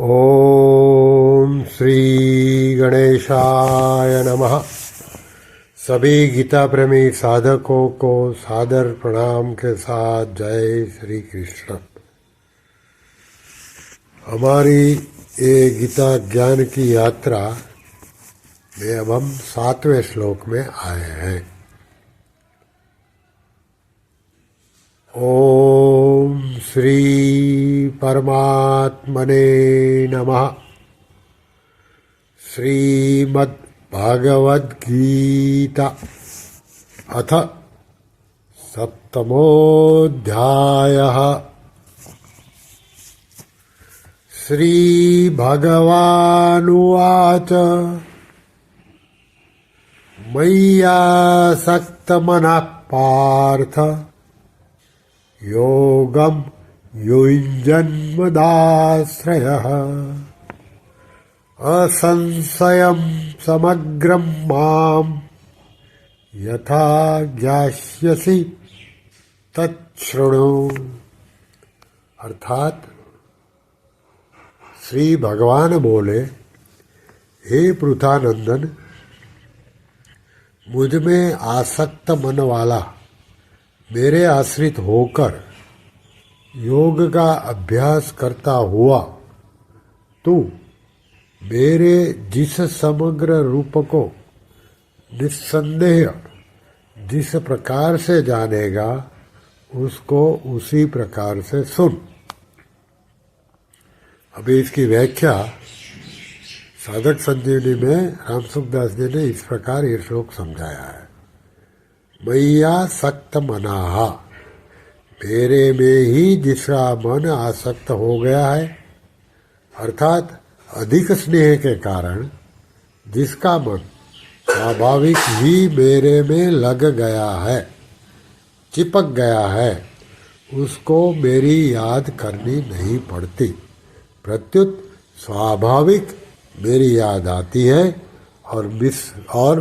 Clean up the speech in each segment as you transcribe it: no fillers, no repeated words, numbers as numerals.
ओम श्री गणेशाय नमः। सभी गीता प्रेमी साधकों को सादर प्रणाम के साथ जय श्री कृष्ण। हमारी ये गीता ज्ञान की यात्रा में अब हम 7वें श्लोक में आए हैं। ओम श्री परमात्मने नमः। श्रीमद् भागवत गीता अथ सप्तमोऽध्यायः। श्री भगवानुवाच मय्यासक्तमनः पार्थ योगं युञ्जन्मदाश्रयः असंशयं समग्रं मां यथा ज्ञास्यसि तच्छृणु। अर्थात श्री भगवान बोले, हे पृथानंदन, मुझ में आसक्त मन वाला मेरे आश्रित होकर योग का अभ्यास करता हुआ तू मेरे जिस समग्र रूप को निस्संदेह जिस प्रकार से जानेगा उसको उसी प्रकार से सुन। अभी इसकी व्याख्या साधक संजीवनी में रामसुखदास जी ने इस प्रकार ये श्लोक समझाया है। मय्यासक्त मनाः, मेरे में ही जिसका मन आसक्त हो गया है, अर्थात अधिक स्नेह के कारण जिसका मन स्वाभाविक ही मेरे में लग गया है, चिपक गया है, उसको मेरी याद करनी नहीं पड़ती, प्रत्युत स्वाभाविक मेरी याद आती है और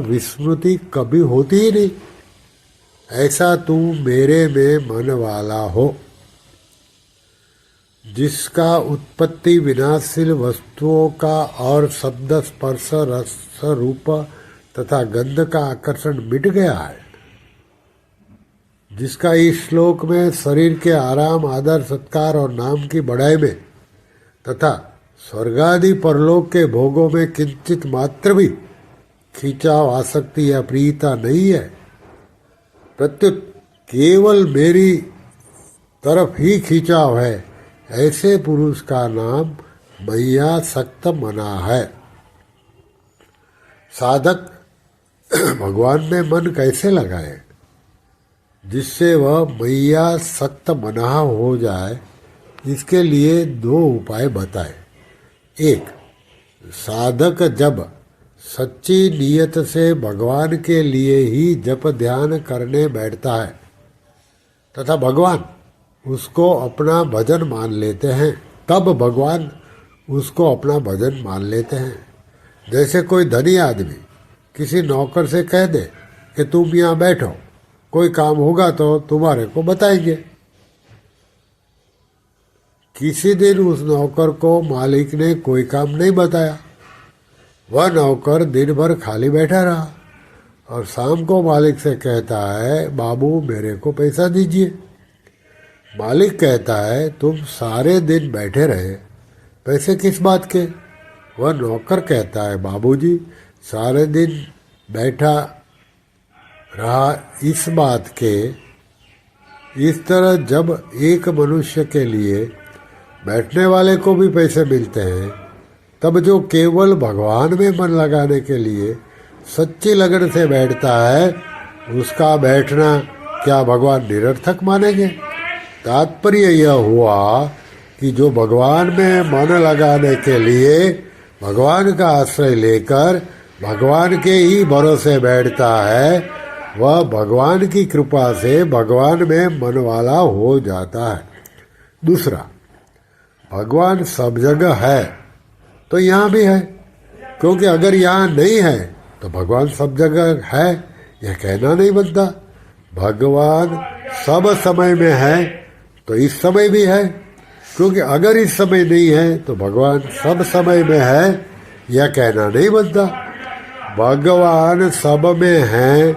विस्मृति कभी होती ही नहीं। ऐसा तू मेरे में मन वाला हो, जिसका उत्पत्ति विनाशशील वस्तुओं का और शब्द स्पर्श रस रूप तथा गंध का आकर्षण मिट गया है, जिसका इस श्लोक में शरीर के आराम आदर सत्कार और नाम की बढ़ाई में तथा स्वर्गादि परलोक के भोगों में किंचित मात्र भी खिंचाव आसक्ति या प्रियता नहीं है, प्रत्युत केवल मेरी तरफ ही खिंचाव है, ऐसे पुरुष का नाम मय्यासक्त मना है। साधक भगवान में मन कैसे लगाए जिससे वह मय्यासक्त मना हो जाए, इसके लिए 2 उपाय बताए। एक, साधक जब सच्ची नियत से भगवान के लिए ही जप ध्यान करने बैठता है तथा भगवान उसको अपना भजन मान लेते हैं, तब भगवान उसको अपना भजन मान लेते हैं। जैसे कोई धनी आदमी किसी नौकर से कह दे कि तुम यहाँ बैठो, कोई काम होगा तो तुम्हारे को बताएंगे। किसी दिन उस नौकर को मालिक ने कोई काम नहीं बताया, वह नौकर दिन भर खाली बैठा रहा और शाम को मालिक से कहता है, बाबू मेरे को पैसा दीजिए। मालिक कहता है, तुम सारे दिन बैठे रहे, पैसे किस बात के? वह नौकर कहता है, बाबूजी सारे दिन बैठा रहा इस बात के। इस तरह जब एक मनुष्य के लिए बैठने वाले को भी पैसे मिलते हैं, तब जो केवल भगवान में मन लगाने के लिए सच्ची लगन से बैठता है, उसका बैठना क्या भगवान निरर्थक मानेंगे? तात्पर्य यह हुआ कि जो भगवान में मन लगाने के लिए भगवान का आश्रय लेकर भगवान के ही भरोसे बैठता है, वह भगवान की कृपा से भगवान में मन वाला हो जाता है। दूसरा, भगवान सब जगह है तो यहाँ भी है, क्योंकि अगर यहाँ नहीं है तो भगवान सब जगह है यह कहना नहीं बनता। भगवान सब समय में है तो इस समय भी है, क्योंकि अगर इस समय नहीं है तो भगवान सब समय में है, यह कहना नहीं बनता। भगवान सब में हैं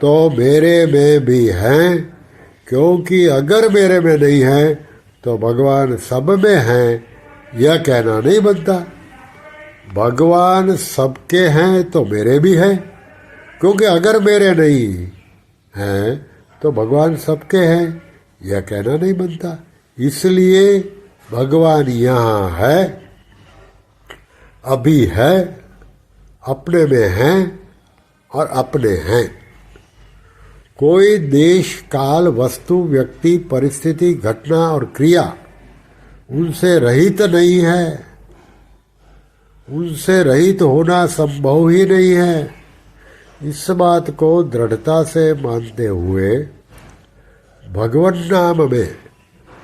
तो मेरे में भी हैं, क्योंकि अगर मेरे में नहीं है तो भगवान सब में हैं, यह कहना नहीं बनता। भगवान सबके हैं तो मेरे भी हैं, क्योंकि अगर मेरे नहीं हैं तो भगवान सबके हैं, यह कहना नहीं बनता। इसलिए भगवान यहाँ है, अभी है, अपने में हैं और अपने हैं। कोई देश, काल, वस्तु, व्यक्ति, परिस्थिति, घटना और क्रिया उनसे रहित नहीं है। उनसे रहित होना संभव ही नहीं है। इस बात को दृढ़ता से मानते हुए भगवान नाम में,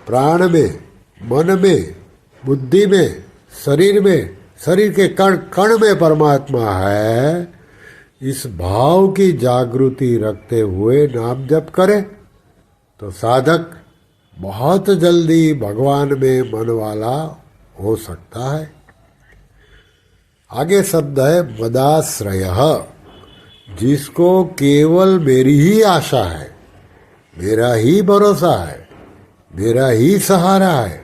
प्राण में, मन में, बुद्धि में, शरीर के कण कण में परमात्मा है, इस भाव की जागृति रखते हुए नाम जप करे तो साधक बहुत जल्दी भगवान में मन वाला हो सकता है। आगे शब्द है मदाश्रय, जिसको केवल मेरी ही आशा है, मेरा ही भरोसा है, मेरा ही सहारा है,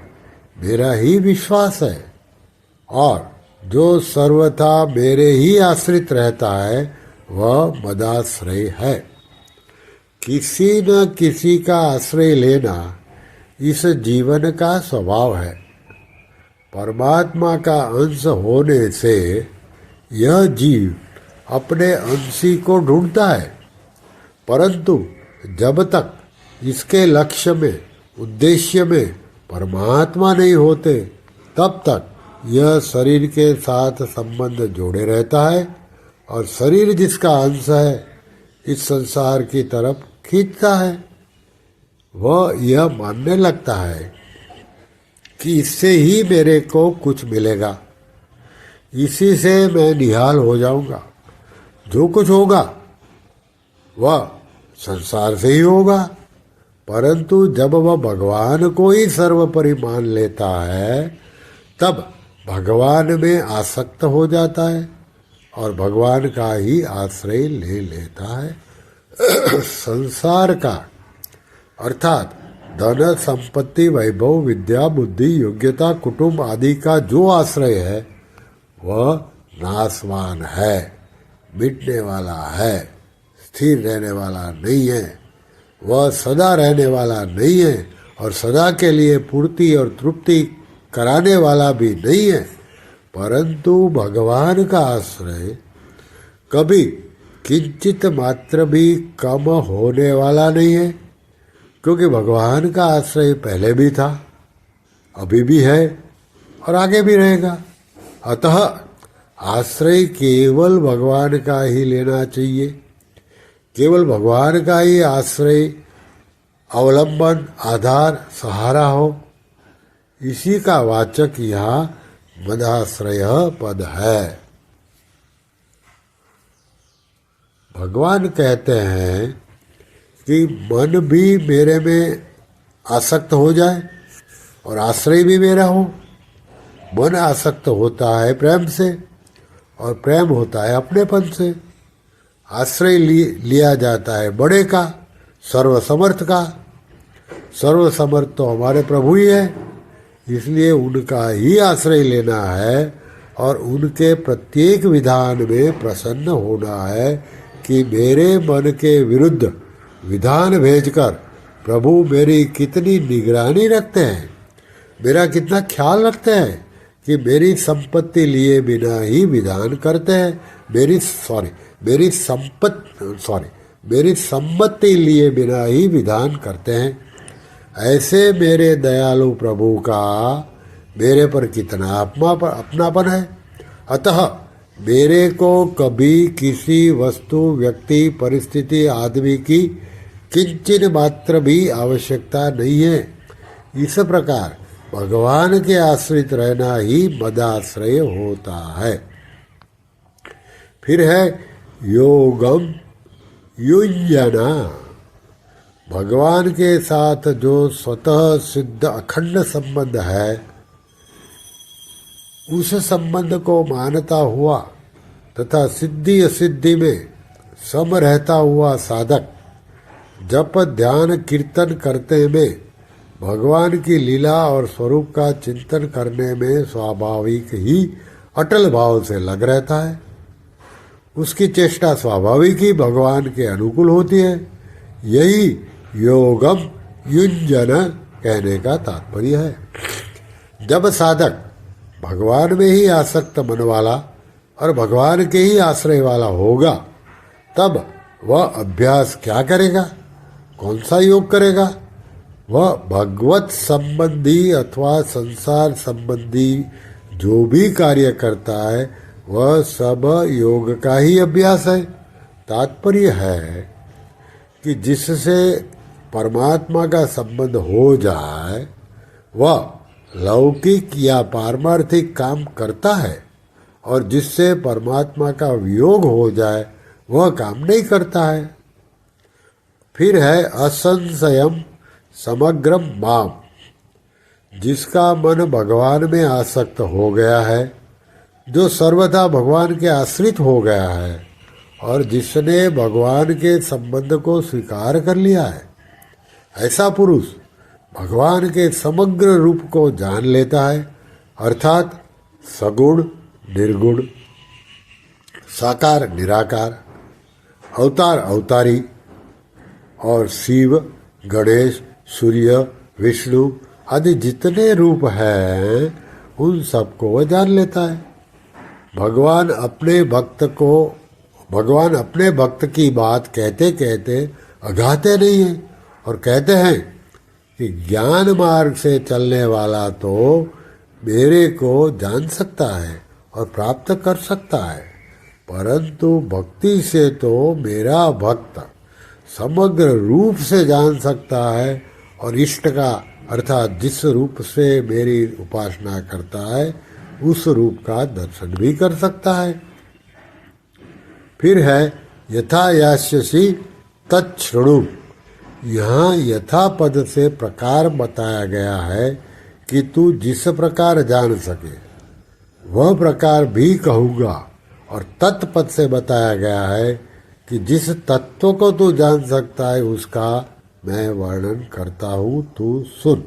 मेरा ही विश्वास है, और जो सर्वथा मेरे ही आश्रित रहता है वह मदाश्रय है। किसी न किसी का आश्रय लेना इस जीवन का स्वभाव है। परमात्मा का अंश होने से यह जीव अपने अंशी को ढूंढता है, परंतु जब तक इसके लक्ष्य में, उद्देश्य में परमात्मा नहीं होते, तब तक यह शरीर के साथ संबंध जोड़े रहता है और शरीर जिसका अंश है इस संसार की तरफ खींचता है। वह यह मानने लगता है कि इससे ही मेरे को कुछ मिलेगा, इसी से मैं निहाल हो जाऊंगा, जो कुछ होगा वह संसार से ही होगा। परंतु जब वह भगवान को ही सर्वोपरि मान लेता है तब भगवान में आसक्त हो जाता है और भगवान का ही आश्रय ले लेता है। संसार का अर्थात धन, संपत्ति, वैभव, विद्या, बुद्धि, योग्यता, कुटुंब आदि का जो आश्रय है वह नाशवान है, मिटने वाला है, स्थिर रहने वाला नहीं है। वह सदा रहने वाला नहीं है और सदा के लिए पूर्ति और तृप्ति कराने वाला भी नहीं है। परंतु भगवान का आश्रय कभी किंचित मात्र भी कम होने वाला नहीं है, क्योंकि भगवान का आश्रय पहले भी था, अभी भी है और आगे भी रहेगा। अतः आश्रय केवल भगवान का ही लेना चाहिए। केवल भगवान का ही आश्रय, अवलंबन, आधार, सहारा हो, इसी का वाचक यहाँ मदाश्रय पद है। भगवान कहते हैं कि मन भी मेरे में आसक्त हो जाए और आश्रय भी मेरा हो। मन आसक्त होता है प्रेम से और प्रेम होता है अपनेपन से। आश्रय लिया जाता है बड़े का, सर्वसमर्थ का। सर्वसमर्थ तो हमारे प्रभु ही है, इसलिए उनका ही आश्रय लेना है और उनके प्रत्येक विधान में प्रसन्न होना है कि मेरे मन के विरुद्ध विधान भेजकर प्रभु मेरी कितनी निगरानी रखते हैं, मेरा कितना ख्याल रखते हैं कि मेरी संपत्ति लिए बिना ही विधान करते हैं, मेरी सम्मति लिए बिना ही विधान करते हैं। ऐसे मेरे दयालु प्रभु का मेरे पर कितना अपनापन है। अतः मेरे को कभी किसी वस्तु, व्यक्ति, परिस्थिति, आदमी की किंचित मात्र भी आवश्यकता नहीं है। इस प्रकार भगवान के आश्रित रहना ही मदाश्रय होता है। फिर है योगम युञ्जना। भगवान के साथ जो स्वतः सिद्ध अखंड संबंध है, उस संबंध को मानता हुआ तथा सिद्धि असिद्धि में सम रहता हुआ साधक जप ध्यान कीर्तन करते में भगवान की लीला और स्वरूप का चिंतन करने में स्वाभाविक ही अटल भाव से लग रहता है। उसकी चेष्टा स्वाभाविक ही भगवान के अनुकूल होती है। यही योगम युंजन कहने का तात्पर्य है। जब साधक भगवान में ही आसक्त मन वाला और भगवान के ही आश्रय वाला होगा, तब वह अभ्यास क्या करेगा, कौन सा योग करेगा? वह भगवत संबंधी अथवा संसार संबंधी जो भी कार्य करता है, वह सब योग का ही अभ्यास है। तात्पर्य है कि जिससे परमात्मा का संबंध हो जाए, वह लौकिक या पारमार्थिक काम करता है, और जिससे परमात्मा का वियोग हो जाए, वह काम नहीं करता है। फिर है असंशयम समग्रम माम, जिसका मन भगवान में आसक्त हो गया है, जो सर्वथा भगवान के आश्रित हो गया है और जिसने भगवान के संबंध को स्वीकार कर लिया है, ऐसा पुरुष भगवान के समग्र रूप को जान लेता है, अर्थात सगुण निर्गुण, साकार निराकार, अवतार अवतारी और शिव गणेश सूर्य विष्णु आदि जितने रूप हैं, उन सबको वह जान लेता है। भगवान अपने भक्त की बात कहते कहते अघाते नहीं हैं और कहते हैं कि ज्ञान मार्ग से चलने वाला तो मेरे को जान सकता है और प्राप्त कर सकता है, परंतु भक्ति से तो मेरा भक्त समग्र रूप से जान सकता है और इष्ट का अर्थात जिस रूप से मेरी उपासना करता है, उस रूप का दर्शन भी कर सकता है। फिर है यथा यास्यसि तच्छृणु। यहाँ यथा पद से प्रकार बताया गया है कि तू जिस प्रकार जान सके वह प्रकार भी कहूँगा, और तत्पद से बताया गया है कि जिस तत्व को तू जान सकता है उसका मैं वर्णन करता हूँ, तू सुन।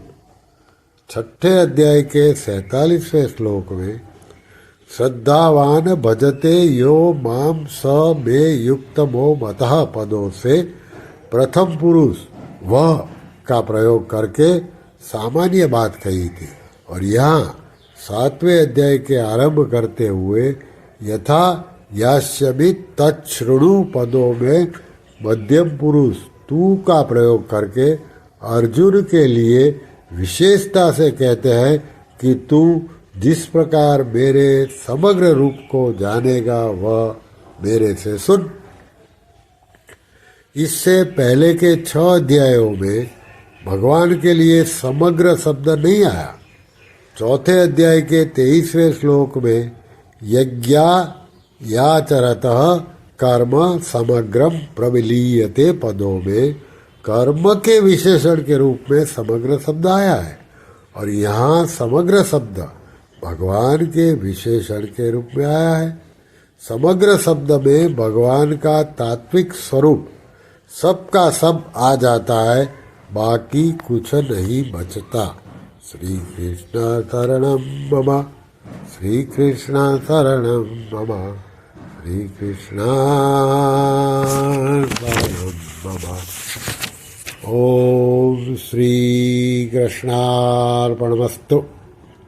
6ठे अध्याय के 47वें श्लोक में श्रद्धावान भजते यो माम स मे युक्तमो मतः पदों से प्रथम पुरुष वह का प्रयोग करके सामान्य बात कही थी, और यहाँ 7वें अध्याय के आरंभ करते हुए यथा यास्यमित तच्छृणु पदों में मध्यम पुरुष तू का प्रयोग करके अर्जुन के लिए विशेषता से कहते हैं कि तू जिस प्रकार मेरे समग्र रूप को जानेगा वह मेरे से सुन। इससे पहले के 6 अध्यायों में भगवान के लिए समग्र शब्द नहीं आया। 4थे अध्याय के 23वें श्लोक में यज्ञा याचरतः कर्म समग्रम प्रविलीयते पदों में कर्म के विशेषण के रूप में समग्र शब्द आया है, और यहाँ समग्र शब्द भगवान के विशेषण के रूप में आया है। समग्र शब्द में भगवान का तात्विक स्वरूप सबका सब आ जाता है, बाकी कुछ नहीं बचता। श्री कृष्ण शरणम मम, श्री कृष्ण शरणम मम, श्री कृष्ण शरणम मम। ओम श्री कृष्णार्पणमस्तु।